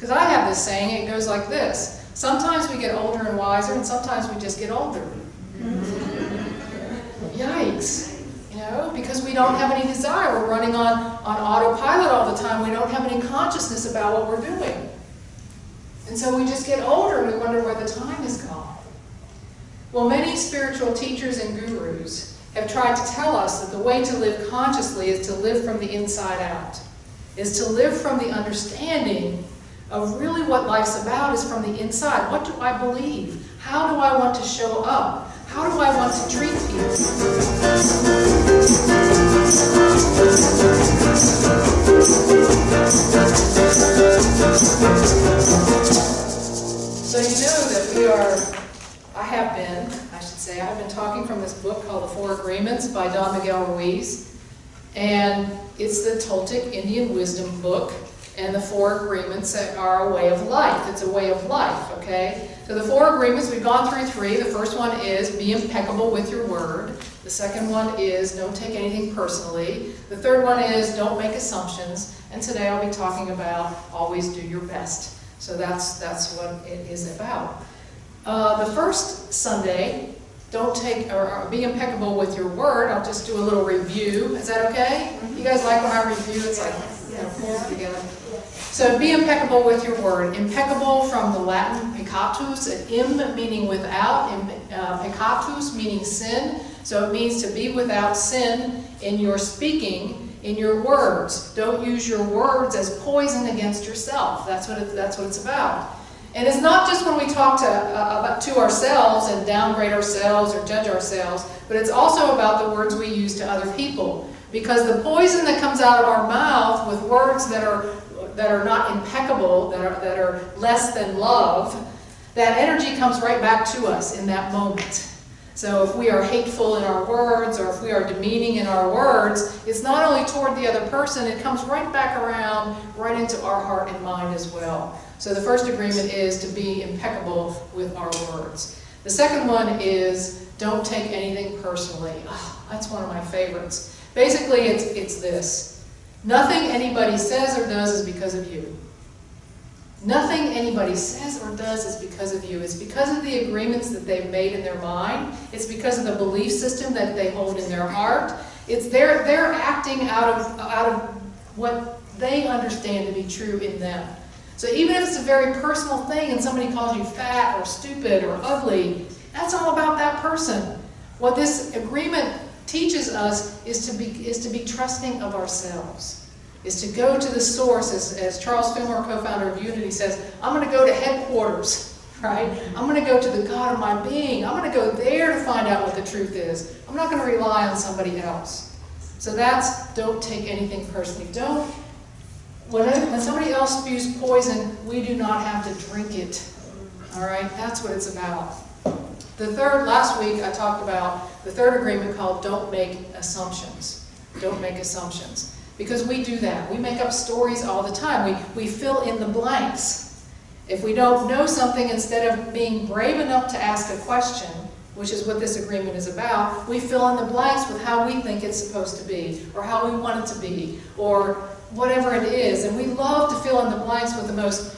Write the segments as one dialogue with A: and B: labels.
A: Because I have this saying, it goes like this. Sometimes we get older and wiser, and sometimes we just get older. Yikes. You know, because we don't have any desire. We're running on autopilot all the time. We don't have any consciousness about what we're doing. And so we just get older and we wonder where the time has gone. Well, many spiritual teachers and gurus have tried to tell us that the way to live consciously is to live from the inside out, is to live from the understanding of really what life's about is from the inside. What do I believe? How do I want to show up? How do I want to treat people? So you know that I've been talking from this book called The Four Agreements by Don Miguel Ruiz. And it's the Toltec Indian wisdom book. And the Four Agreements are a way of life. It's a way of life, okay? So the Four Agreements, we've gone through three. The first one is be impeccable with your word. The second one is don't take anything personally. The third one is don't make assumptions. And today I'll be talking about always do your best. So that's what it is about. The first Sunday, don't take or be impeccable with your word. I'll just do a little review. Is that okay? You guys like when I review? It's like, you know, pulls it together. So be impeccable with your word. Impeccable from the Latin peccatus, im meaning without, peccatus meaning sin. So it means to be without sin in your speaking, in your words. Don't use your words as poison against yourself. That's what it's about. And it's not just when we talk to ourselves and downgrade ourselves or judge ourselves, but it's also about the words we use to other people. Because the poison that comes out of our mouth with words that are not impeccable, that are less than love, that energy comes right back to us in that moment. So if we are hateful in our words, or if we are demeaning in our words, it's not only toward the other person, it comes right back around, right into our heart and mind as well. So the first agreement is to be impeccable with our words. The second one is don't take anything personally. Oh, that's one of my favorites. Basically, it's this. Nothing anybody says or does is because of you. Nothing anybody says or does is because of you. It's because of the agreements that they've made in their mind. It's because of the belief system that they hold in their heart. It's they're acting out of what they understand to be true in them. So even if it's a very personal thing and somebody calls you fat or stupid or ugly, that's all about that person. What this agreement teaches us is to be trusting of ourselves, is to go to the source, as Charles Fillmore, co-founder of Unity, says, I'm going to go to headquarters, right? I'm going to go to the God of my being. I'm going to go there to find out what the truth is. I'm not going to rely on somebody else. So that's don't take anything personally. When somebody else spews poison, we do not have to drink it. All right? That's what it's about. Last week I talked about the third agreement called don't make assumptions. Don't make assumptions. Because we do that. We make up stories all the time. We fill in the blanks. If we don't know something, instead of being brave enough to ask a question, which is what this agreement is about, we fill in the blanks with how we think it's supposed to be, or how we want it to be, or whatever it is. And we love to fill in the blanks with the most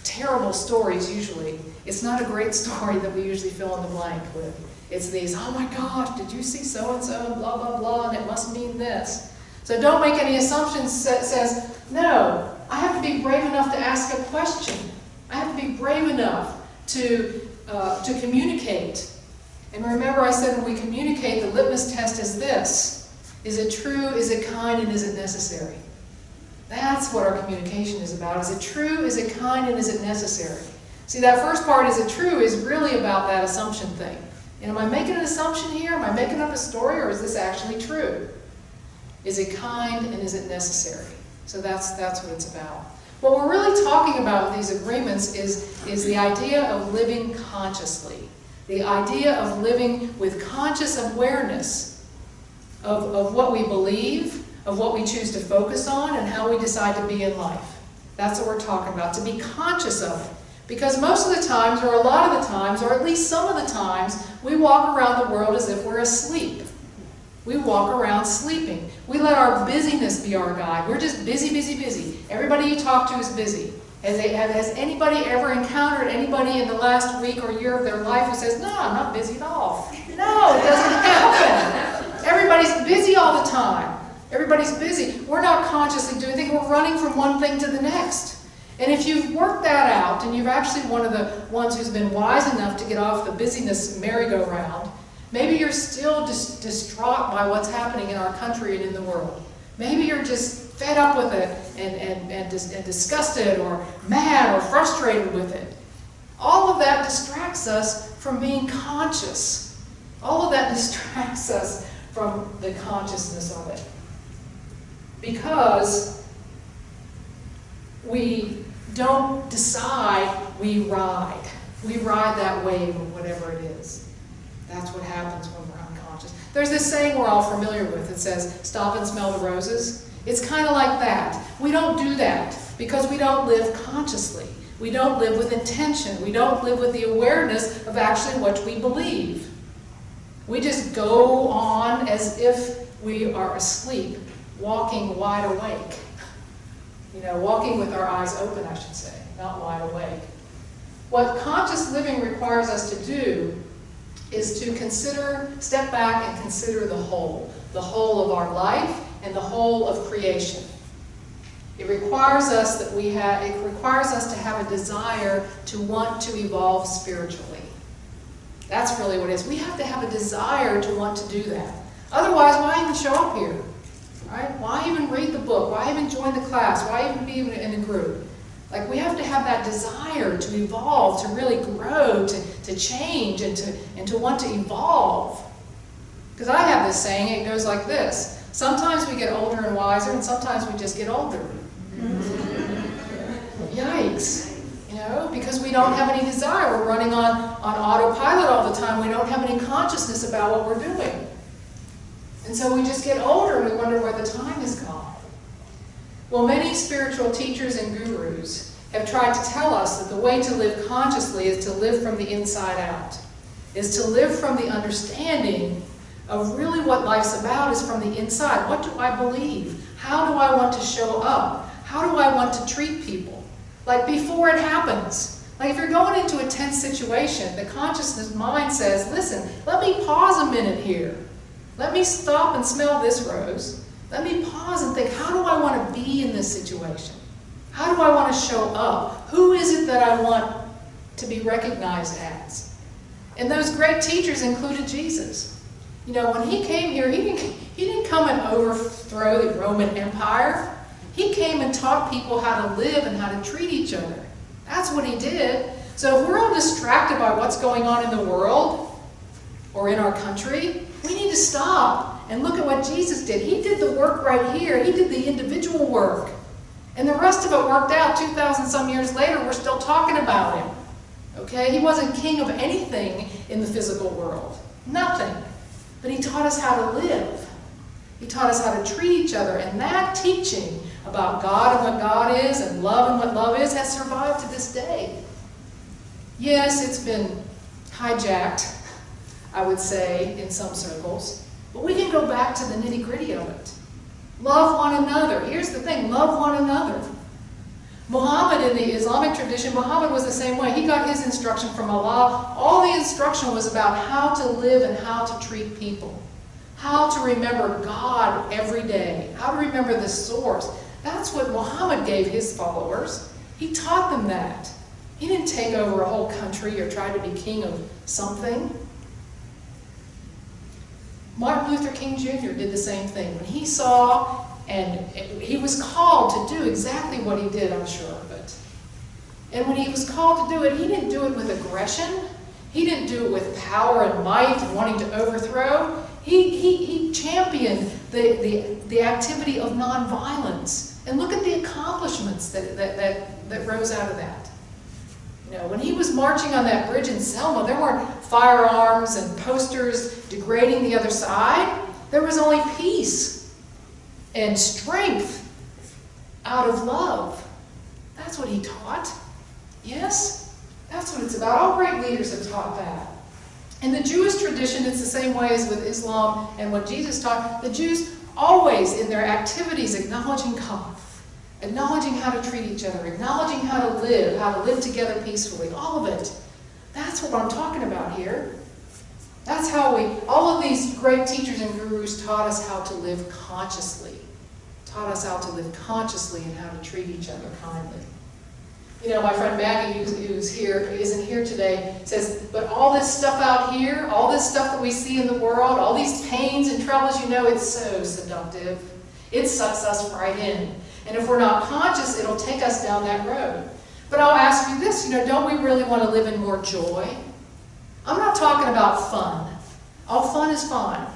A: terrible stories usually. It's not a great story that we usually fill in the blank with. It's these, oh my gosh, did you see so-and-so, blah, blah, blah, and it must mean this. So don't make any assumptions that says, no, I have to be brave enough to ask a question. I have to be brave enough to communicate. And remember I said when we communicate, the litmus test is this. Is it true, is it kind, and is it necessary? That's what our communication is about. Is it true, is it kind, and is it necessary? See, that first part, is it true, is really about that assumption thing. And am I making an assumption here? Am I making up a story, or is this actually true? Is it kind, and is it necessary? So that's what it's about. What we're really talking about with these agreements is the idea of living consciously. The idea of living with conscious awareness of what we believe, of what we choose to focus on, and how we decide to be in life. That's what we're talking about, to be conscious of it. Because most of the times, or a lot of the times, or at least some of the times, we walk around the world as if we're asleep. We walk around sleeping. We let our busyness be our guide. We're just busy, busy, busy. Everybody you talk to is busy. Has anybody ever encountered anybody in the last week or year of their life who says, no, I'm not busy at all? No, it doesn't happen. Everybody's busy all the time. Everybody's busy. We're not consciously doing things. We're running from one thing to the next. And if you've worked that out, and you're actually one of the ones who's been wise enough to get off the busyness merry-go-round, maybe you're still distraught by what's happening in our country and in the world. Maybe you're just fed up with it and disgusted or mad or frustrated with it. All of that distracts us from being conscious. All of that distracts us from the consciousness of it. Because we don't decide, we ride. We ride that wave of whatever it is. That's what happens when we're unconscious. There's this saying we're all familiar with. It says, stop and smell the roses. It's kind of like that. We don't do that because we don't live consciously. We don't live with intention. We don't live with the awareness of actually what we believe. We just go on as if we are asleep, walking wide awake. Walking with our eyes open, I should say, not wide awake. What conscious living requires us to do is to step back and consider the whole of our life and the whole of creation. It requires us to have a desire to want to evolve spiritually. That's really what it is. We have to have a desire to want to do that. Otherwise, why even show up here? Right? Why even read the book? Why even join the class? Why even be in a group? Like, we have to have that desire to evolve, to really grow, to change, and to want to evolve. Because I have this saying, it goes like this. Sometimes we get older and wiser, and sometimes we just get older. Yikes. Because we don't have any desire. We're running on autopilot all the time. We don't have any consciousness about what we're doing. And so we just get older and we wonder where the time has gone. Well, many spiritual teachers and gurus have tried to tell us that the way to live consciously is to live from the inside out, is to live from the understanding of really what life's about is from the inside. What do I believe? How do I want to show up? How do I want to treat people? Like before it happens. Like if you're going into a tense situation, the consciousness mind says, listen, let me pause a minute here. Let me stop and smell this rose. Let me pause and think, how do I want to be in this situation? How do I want to show up? Who is it that I want to be recognized as? And those great teachers included Jesus. When he came here, he didn't come and overthrow the Roman Empire. He came and taught people how to live and how to treat each other. That's what he did. So if we're all distracted by what's going on in the world or in our country, we need to stop and look at what Jesus did. He did the work right here. He did the individual work. And the rest of it worked out. 2,000 some years later, we're still talking about him. Okay? He wasn't king of anything in the physical world. Nothing. But he taught us how to live. He taught us how to treat each other. And that teaching about God and what God is and love and what love is has survived to this day. Yes, it's been hijacked, I would say, in some circles. But we can go back to the nitty-gritty of it. Love one another. Here's the thing, love one another. Muhammad, in the Islamic tradition, Muhammad was the same way. He got his instruction from Allah. All the instruction was about how to live and how to treat people. How to remember God every day. How to remember the source. That's what Muhammad gave his followers. He taught them that. He didn't take over a whole country or try to be king of something. Martin Luther King Jr. did the same thing. When he saw, and he was called to do exactly what he did, I'm sure of it. And when he was called to do it, he didn't do it with aggression. He didn't do it with power and might and wanting to overthrow. He championed the activity of nonviolence. And look at the accomplishments that rose out of that. When he was marching on that bridge in Selma, there weren't firearms and posters degrading the other side. There was only peace and strength out of love. That's what he taught. Yes? That's what it's about. All great leaders have taught that. In the Jewish tradition, it's the same way as with Islam and what Jesus taught. The Jews always, in their activities, acknowledging God, acknowledging how to treat each other, acknowledging how to live together peacefully, all of it. That's what I'm talking about here. That's how all of these great teachers and gurus taught us how to live consciously. Taught us how to live consciously and how to treat each other kindly. You know, my friend Maggie, isn't here today, says, but all this stuff out here, all this stuff that we see in the world, all these pains and troubles, you know, it's so seductive. It sucks us right in. And if we're not conscious, it'll take us down that road. But I'll ask you this, you know, don't we really want to live in more joy? I'm not talking about fun. All fun is fine.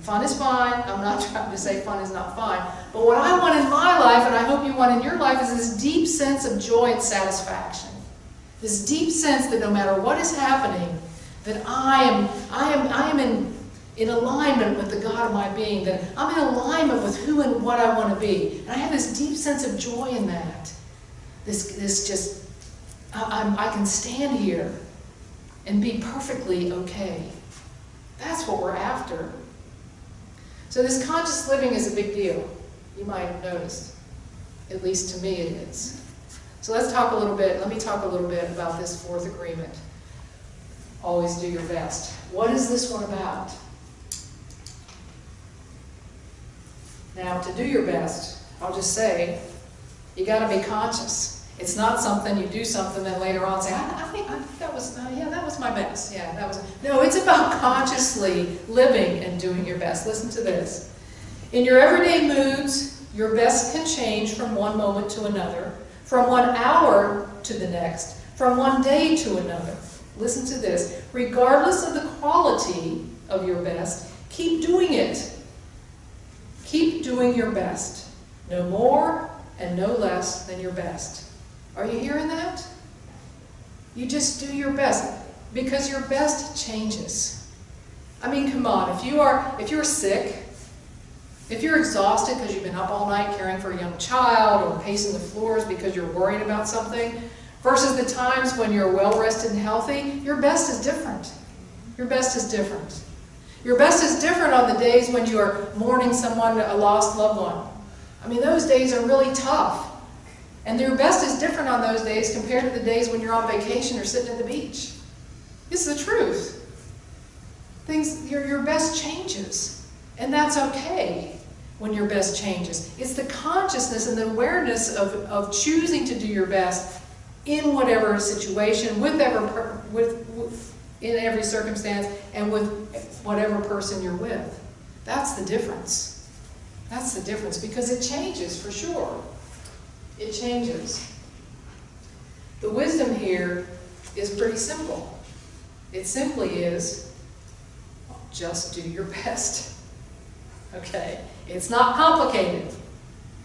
A: Fun is fine. I'm not trying to say fun is not fine. But what I want in my life, and I hope you want in your life, is this deep sense of joy and satisfaction. This deep sense that no matter what is happening, that I am in alignment with the God of my being, that I'm in alignment with who and what I want to be. And I have this deep sense of joy in that. I can stand here and be perfectly okay. That's what we're after. So this conscious living is a big deal. You might have noticed. At least to me it is. So let me talk a little bit about this fourth agreement. Always do your best. What is this one about? Now, to do your best, I'll just say, you got to be conscious. It's not something you do something, then later on say, I think that was, that was my best. Yeah, that was. No, it's about consciously living and doing your best. Listen to this. In your everyday moods, your best can change from one moment to another, from 1 hour to the next, from one day to another. Listen to this. Regardless of the quality of your best, keep doing it. Keep doing your best. No more and no less than your best. Are you hearing that? You just do your best, because your best changes. I mean, come on, if you're sick, if you're exhausted because you've been up all night caring for a young child or pacing the floors because you're worried about something, versus the times when you're well-rested and healthy, your best is different. Your best is different. Your best is different on the days when you are mourning someone, a lost loved one. I mean, those days are really tough. And your best is different on those days compared to the days when you're on vacation or sitting at the beach. It's the truth. Your best changes. And that's okay when your best changes. It's the consciousness and the awareness of choosing to do your best in whatever situation, in every circumstance, and with whatever person you're with. That's the difference. That's the difference, because it changes for sure. It changes. The wisdom here is pretty simple. It simply is, just do your best. Okay? It's not complicated.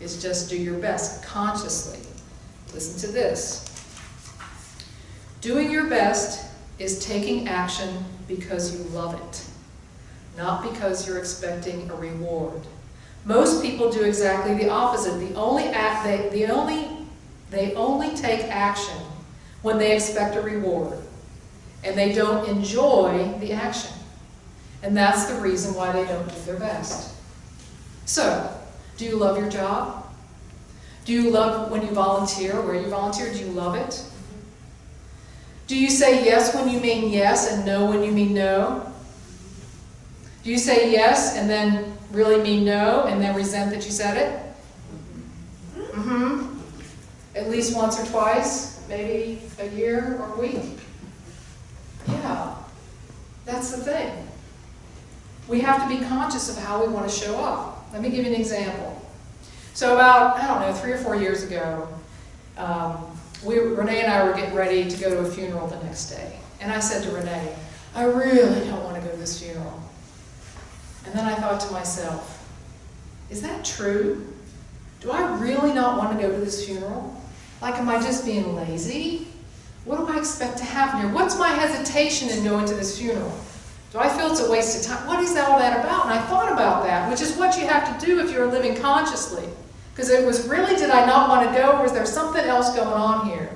A: It's just do your best consciously. Listen to this. Doing your best is taking action because you love it, not because you're expecting a reward. Most people do exactly the opposite. They only take action when they expect a reward, and they don't enjoy the action. And that's the reason why they don't do their best. So, do you love your job? Do you love when you volunteer, where you volunteer? Do you love it? Do you say yes when you mean yes and no when you mean no? Do you say yes and then really mean no and then resent that you said it? Mm-hmm. At least once or twice, maybe a year or a week. Yeah, that's the thing. We have to be conscious of how we want to show up. Let me give you an example. So about, 3 or 4 years ago, Renee and I were getting ready to go to a funeral the next day. And I said to Renee, I really don't want to go to this funeral. And then I thought to myself, is that true? Do I really not want to go to this funeral? Like, am I just being lazy? What do I expect to happen here? What's my hesitation in going to this funeral? Do I feel it's a waste of time? What is all that about? And I thought about that, which is what you have to do if you're living consciously. Because it was really, did I not want to go, or was there something else going on here?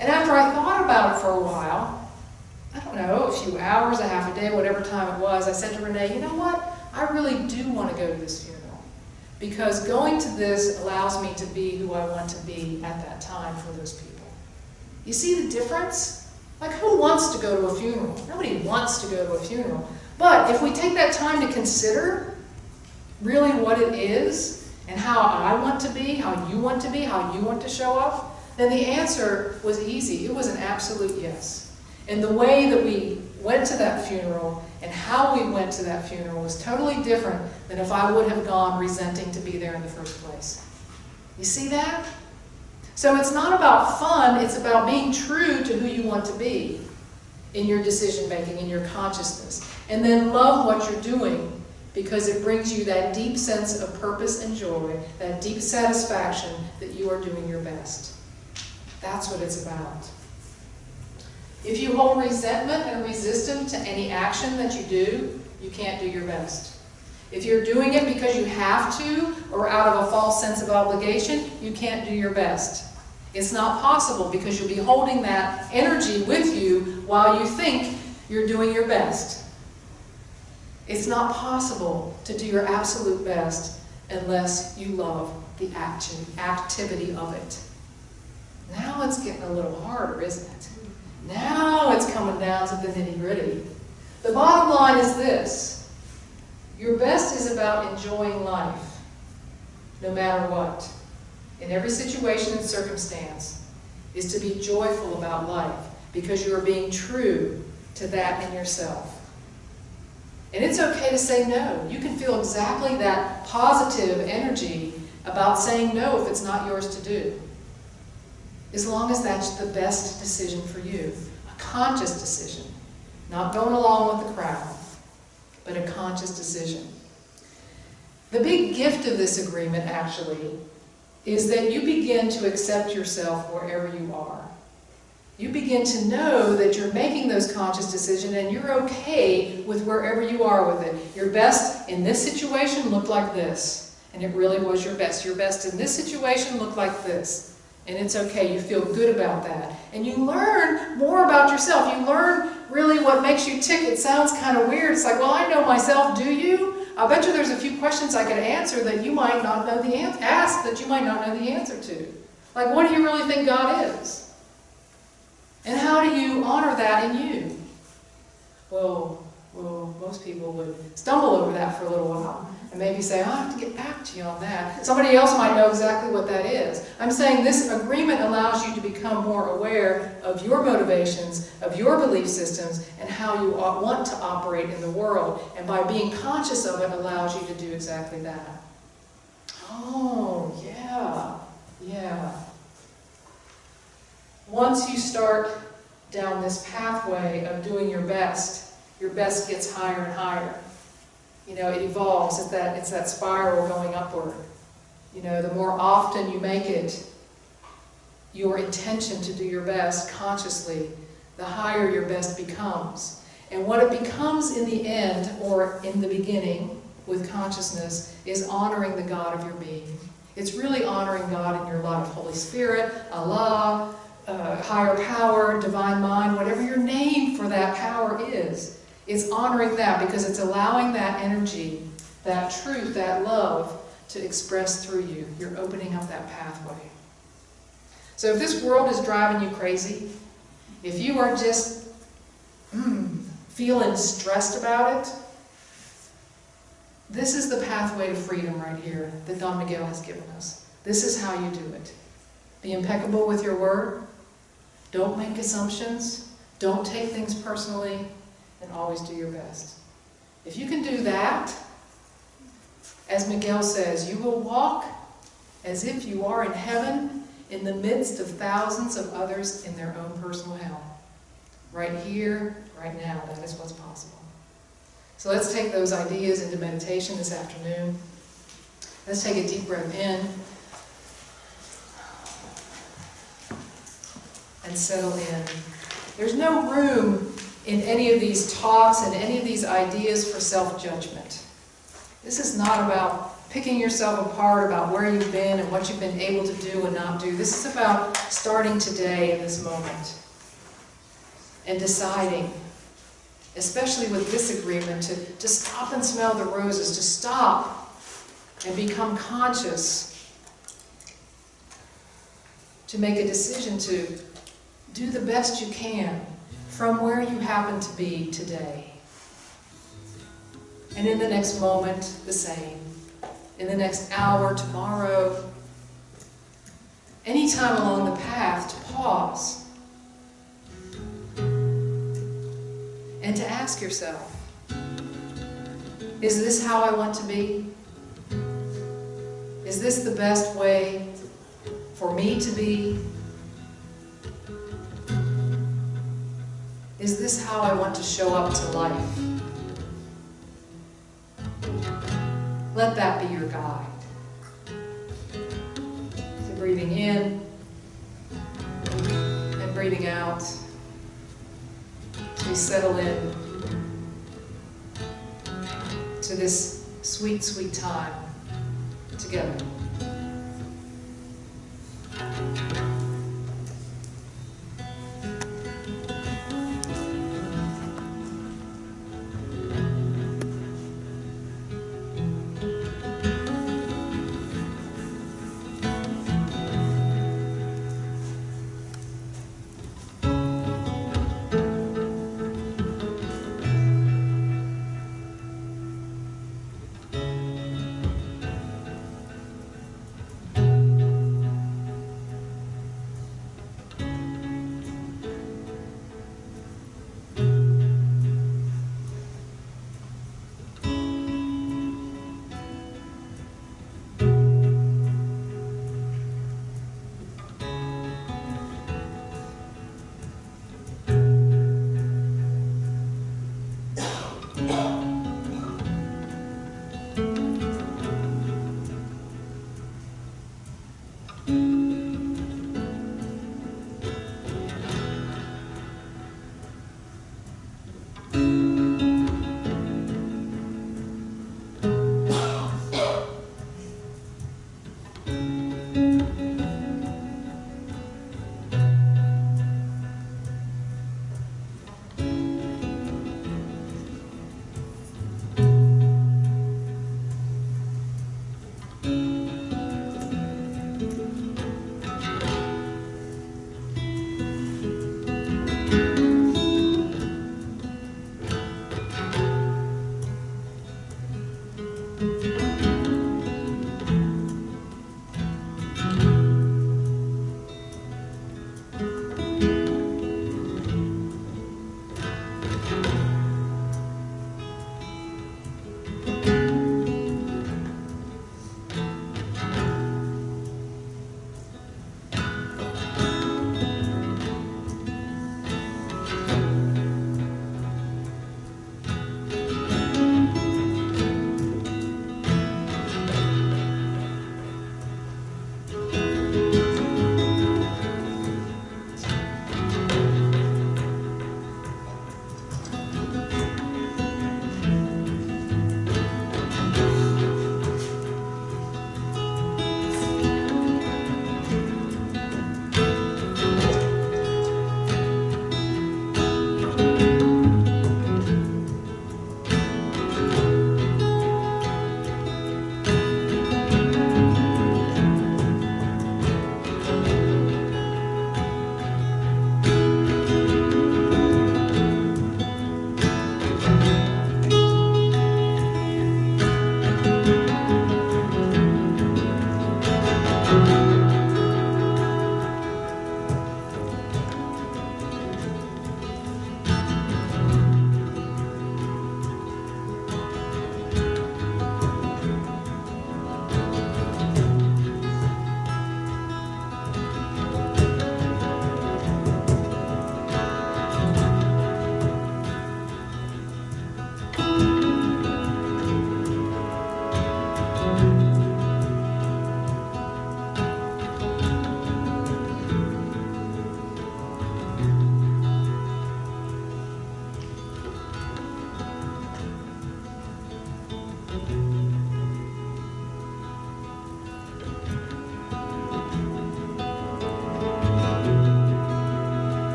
A: And after I thought about it for a while, I don't know, a few hours, a half a day, whatever time it was, I said to Renee, you know what? I really do want to go to this funeral. Because going to this allows me to be who I want to be at that time for those people. You see the difference? Like, who wants to go to a funeral? Nobody wants to go to a funeral. But if we take that time to consider really what it is and how I want to be, how you want to be, how you want to show up, then the answer was easy. It was an absolute yes. And the way that we went to that funeral and how we went to that funeral was totally different than if I would have gone resenting to be there in the first place. You see that? So it's not about fun, it's about being true to who you want to be in your decision making, in your consciousness. And then love what you're doing because it brings you that deep sense of purpose and joy, that deep satisfaction that you are doing your best. That's what it's about. If you hold resentment and resistance to any action that you do, you can't do your best. If you're doing it because you have to or out of a false sense of obligation, you can't do your best. It's not possible because you'll be holding that energy with you while you think you're doing your best. It's not possible to do your absolute best unless you love the activity of it. Now it's getting a little harder, isn't it? Now it's coming down to the nitty-gritty. The bottom line is this. Your best is about enjoying life, no matter what. In every situation and circumstance, is to be joyful about life because you are being true to that in yourself. And it's okay to say no. You can feel exactly that positive energy about saying no if it's not yours to do. As long as that's the best decision for you. A conscious decision. Not going along with the crowd, but a conscious decision. The big gift of this agreement, actually, is that you begin to accept yourself wherever you are. You begin to know that you're making those conscious decisions and you're okay with wherever you are with it. Your best in this situation looked like this, and it really was your best. Your best in this situation looked like this. And it's okay, you feel good about that. And you learn more about yourself. You learn really what makes you tick. It sounds kind of weird. It's like, well, I know myself, do you? I bet you there's a few questions I could answer that you might not know the answer, ask that you might not know the answer to. Like, what do you really think God is? And how do you honor that in you? Well, most people would stumble over that for a little while. And maybe say, I'll have to get back to you on that. Somebody else might know exactly what that is. I'm saying this agreement allows you to become more aware of your motivations, of your belief systems, and how you want to operate in the world. And by being conscious of it allows you to do exactly that. Oh, yeah. Once you start down this pathway of doing your best gets higher and higher. You know, it evolves. It's that spiral going upward. You know, the more often you make it your intention to do your best consciously, the higher your best becomes. And what it becomes in the end, or in the beginning, with consciousness, is honoring the God of your being. It's really honoring God in your life. Holy Spirit, Allah, higher power, divine mind, whatever your name for that power is. It's honoring that because it's allowing that energy, that truth, that love to express through you. You're opening up that pathway. So if this world is driving you crazy, if you are just feeling stressed about it, this is the pathway to freedom right here that Don Miguel has given us. This is how you do it. Be impeccable with your word. Don't make assumptions. Don't take things personally. And always do your best. If you can do that, as Miguel says, you will walk as if you are in heaven in the midst of thousands of others in their own personal hell. Right here, right now, that is what's possible. So let's take those ideas into meditation this afternoon. Let's take a deep breath in and settle in. There's no room in any of these talks and any of these ideas for self-judgment. This is not about picking yourself apart about where you've been and what you've been able to do and not do. This is about starting today in this moment and deciding especially with this agreement, to stop and smell the roses, to stop and become conscious, to make a decision to do the best you can from where you happen to be today. And in the next moment, the same. In the next hour, tomorrow, anytime along the path, to pause and to ask yourself, is this how I want to be? Is this the best way for me to be? Is this how I want to show up to life? Let that be your guide. So breathing in and breathing out, as we settle in to this sweet, sweet time together.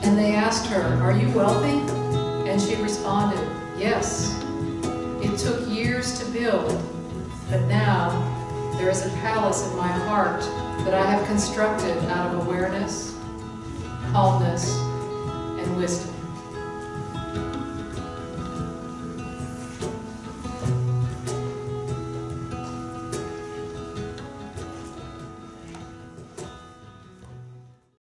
A: And they asked her, "Are you wealthy?" And she responded, "Yes. It took years to build, but now there is a palace in my heart that I have constructed out of awareness, calmness, and wisdom."